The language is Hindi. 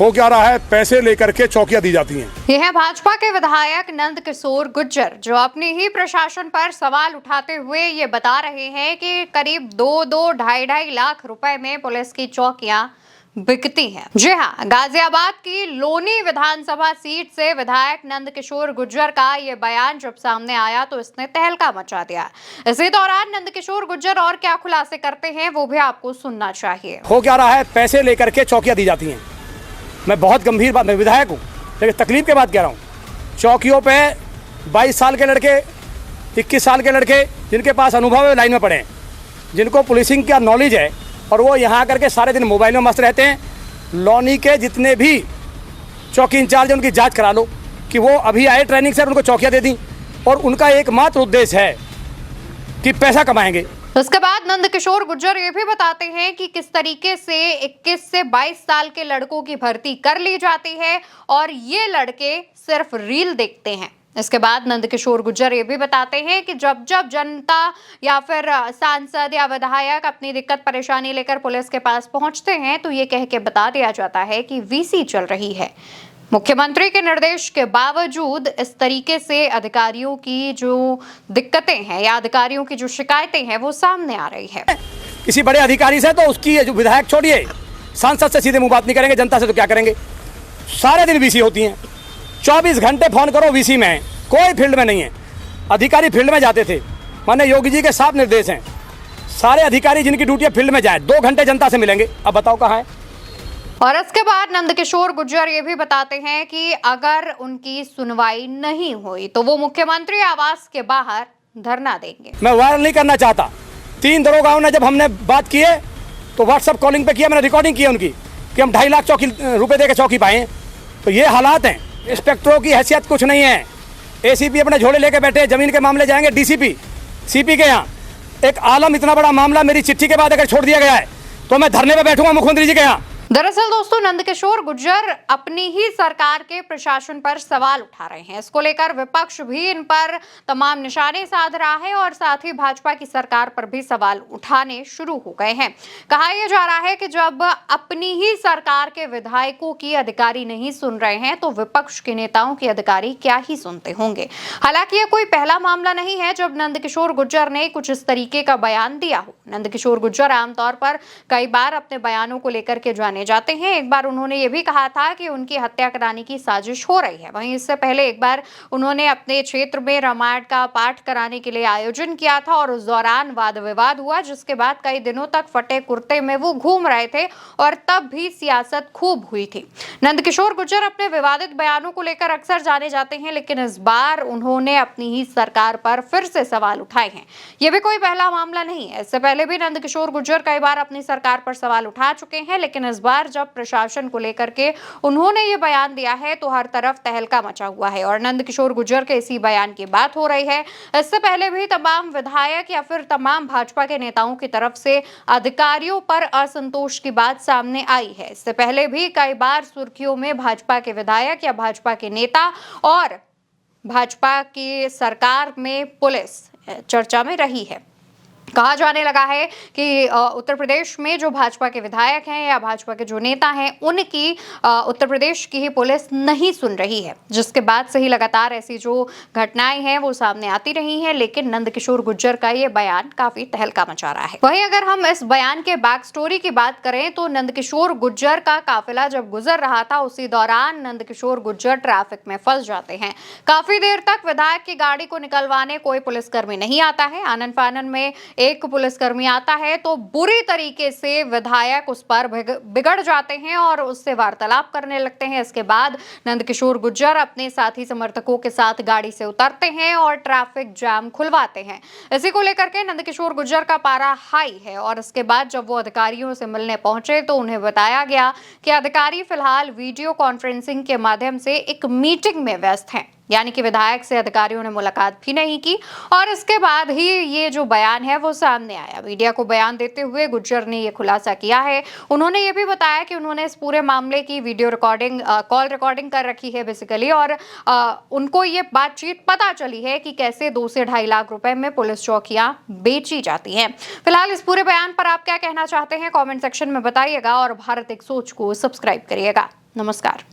हो क्या रहा है, पैसे लेकर के चौकियां दी जाती हैं। ये है भाजपा के विधायक नंदकिशोर गुर्जर, जो अपने ही प्रशासन पर सवाल उठाते हुए ये बता रहे हैं कि करीब 2-2.5 लाख रुपए में पुलिस की चौकियां बिकती हैं। जी हाँ, गाजियाबाद की लोनी विधानसभा सीट से विधायक नंदकिशोर गुर्जर का ये बयान जब सामने आया तो इसने तहलका मचा दिया। इसी दौरान नंदकिशोर गुर्जर और क्या खुलासे करते हैं वो भी आपको सुनना चाहिए। हो क्या रहा है, पैसे लेकर के चौकियां दी जाती हैं। मैं बहुत गंभीर बात, मैं विधायक हूँ लेकिन तकलीफ के बात कह रहा हूँ। चौकियों पे 22 साल के लड़के, 21 साल के लड़के जिनके पास अनुभव है लाइन में पड़े हैं, जिनको पुलिसिंग का नॉलेज है, और वो यहाँ करके सारे दिन मोबाइल में मस्त रहते हैं। लॉनी के जितने भी चौकी इंचार्ज हैं उनकी जांच करा लो कि वो अभी आए ट्रेनिंग से, उनको चौकियाँ दे दी, और उनका एकमात्र उद्देश्य है कि पैसा कमाएंगे। उसके बाद नंदकिशोर गुर्जर ये भी बताते हैं कि किस तरीके से 21 से 22 साल के लड़कों की भर्ती कर ली जाती है और ये लड़के सिर्फ रील देखते हैं। इसके बाद नंदकिशोर गुर्जर ये भी बताते हैं कि जब जब जनता या फिर सांसद या विधायक अपनी दिक्कत परेशानी लेकर पुलिस के पास पहुंचते हैं तो ये कह के बता दिया जाता है कि वीसी चल रही है। मुख्यमंत्री के निर्देश के बावजूद इस तरीके से अधिकारियों की जो दिक्कतें हैं या अधिकारियों की जो शिकायतें हैं वो सामने आ रही है। किसी बड़े अधिकारी से तो उसकी जो विधायक छोड़िए, सांसद से सीधे मुंह बात नहीं करेंगे, जनता से तो क्या करेंगे। सारे दिन वीसी होती हैं, 24 घंटे फोन करो वीसी में, कोई फील्ड में नहीं है। अधिकारी फील्ड में जाते थे, माने योगी जी के साफ निर्देश हैं, सारे अधिकारी जिनकी ड्यूटी है फील्ड में जाए, 2 घंटे जनता से मिलेंगे। अब बताओ कहाँ है। और इसके बाद नंदकिशोर गुर्जर ये भी बताते हैं कि अगर उनकी सुनवाई नहीं हुई तो वो मुख्यमंत्री आवास के बाहर धरना देंगे। मैं वायरल नहीं करना चाहता। 3 दरोगाओं ने जब हमने बात की है तो व्हाट्सएप कॉलिंग पे किया, मैंने रिकॉर्डिंग की है उनकी कि हम 2.5 लाख रुपए दे के चौकी पाए। तो ये हालात हैं। इंस्पेक्टरों की हैसियत कुछ नहीं है। एसीपी अपने झोले लेके बैठे, जमीन के मामले जाएंगे डीसीपी सीपी के यहाँ। एक आलम इतना बड़ा मामला मेरी चिट्ठी के बाद अगर छोड़ दिया गया है तो मैं धरने पे बैठूंगा मुख्यमंत्री जी के यहाँ। दरअसल दोस्तों, नंदकिशोर गुर्जर अपनी ही सरकार के प्रशासन पर सवाल उठा रहे हैं। इसको लेकर विपक्ष भी इन पर तमाम निशाने साध रहा है और साथ ही भाजपा की सरकार पर भी सवाल उठाने शुरू हो गए हैं। कहा यह जा रहा है कि जब अपनी ही सरकार के विधायकों की अधिकारी नहीं सुन रहे हैं तो विपक्ष के नेताओं के अधिकारी क्या ही सुनते होंगे। हालांकि यह कोई पहला मामला नहीं है जब नंदकिशोर गुर्जर ने कुछ इस तरीके का बयान दिया हो। नंदकिशोर गुर्जर आमतौर पर कई बार अपने बयानों को लेकर के जाने जाते हैं। एक बार उन्होंने ये भी कहा था कि उनकी हत्या कराने की साजिश हो रही है। वहीं इससे पहले एक बार उन्होंने अपने क्षेत्र में रामायण का पाठ कराने के लिए आयोजन किया था और उस दौरान वाद विवाद हुआ, जिसके बाद कई दिनों तक फटे कुर्ते में वो घूम रहे थे और तब भी सियासत खूब हुई थी। नंदकिशोर गुर्जर अपने विवादित बयानों को लेकर अक्सर जाने जाते हैं, लेकिन इस बार उन्होंने अपनी ही सरकार पर फिर से सवाल उठाए हैं। ये भी कोई पहला मामला नहीं है। इससे पहले भी नंदकिशोर गुर्जर कई बार अपनी सरकार पर सवाल उठा चुके हैं, लेकिन इस बार जब प्रशासन को लेकर के उन्होंने ये बयान दिया है तो हर तरफ तहलका मचा हुआ है और नंदकिशोर गुर्जर के इसी बयान की बात हो रही है। इससे पहले भी तमाम विधायक या फिर तमाम भाजपा के नेताओं की तरफ से अधिकारियों पर असंतोष की बात सामने आई है। इससे पहले भी कई बार सुर्खियों में भाजपा के विधायक या भाजपा के नेता और भाजपा की सरकार में पुलिस चर्चा में रही है। कहा जाने लगा है कि उत्तर प्रदेश में जो भाजपा के विधायक हैं या भाजपा के जो नेता हैं उनकी उत्तर प्रदेश की ही पुलिस नहीं सुन रही है, जिसके बाद से ही लगातार ऐसी जो घटनाएं हैं वो सामने आती रही हैं। लेकिन नंदकिशोर गुर्जर का ये बयान काफी तहलका मचा रहा है। वहीं अगर हम इस बयान के बैक स्टोरी की बात करें तो नंदकिशोर गुर्जर का काफिला जब गुजर रहा था उसी दौरान नंदकिशोर गुर्जर ट्रैफिक में फंस जाते हैं। काफी देर तक विधायक की गाड़ी को निकलवाने कोई पुलिसकर्मी नहीं आता है। आनन फानन में एक पुलिसकर्मी आता है तो बुरी तरीके से विधायक उस पर बिगड़ जाते हैं और उससे वार्तालाप करने लगते हैं। इसके बाद नंदकिशोर गुर्जर अपने साथी समर्थकों के साथ गाड़ी से उतरते हैं और ट्रैफिक जाम खुलवाते हैं। इसी को लेकर के नंदकिशोर गुर्जर का पारा हाई है और इसके बाद जब वो अधिकारियों से मिलने पहुंचे तो उन्हें बताया गया कि अधिकारी फिलहाल वीडियो कॉन्फ्रेंसिंग के माध्यम से एक मीटिंग में व्यस्त हैं, यानी कि विधायक से अधिकारियों ने मुलाकात भी नहीं की। और इसके बाद ही ये जो बयान है वो सामने आया। मीडिया को बयान देते हुए गुर्जर ने ये खुलासा किया है। उन्होंने ये भी बताया कि उन्होंने इस पूरे मामले की वीडियो रिकॉर्डिंग कॉल रिकॉर्डिंग कर रखी है बेसिकली, और उनको ये बातचीत पता चली है कि कैसे 2 से 2.5 लाख रुपए में पुलिस चौकियां बेची जाती हैं। फिलहाल इस पूरे बयान पर आप क्या कहना चाहते हैं कॉमेंट सेक्शन में बताइएगा और भारत एक सोच को सब्सक्राइब करिएगा। नमस्कार।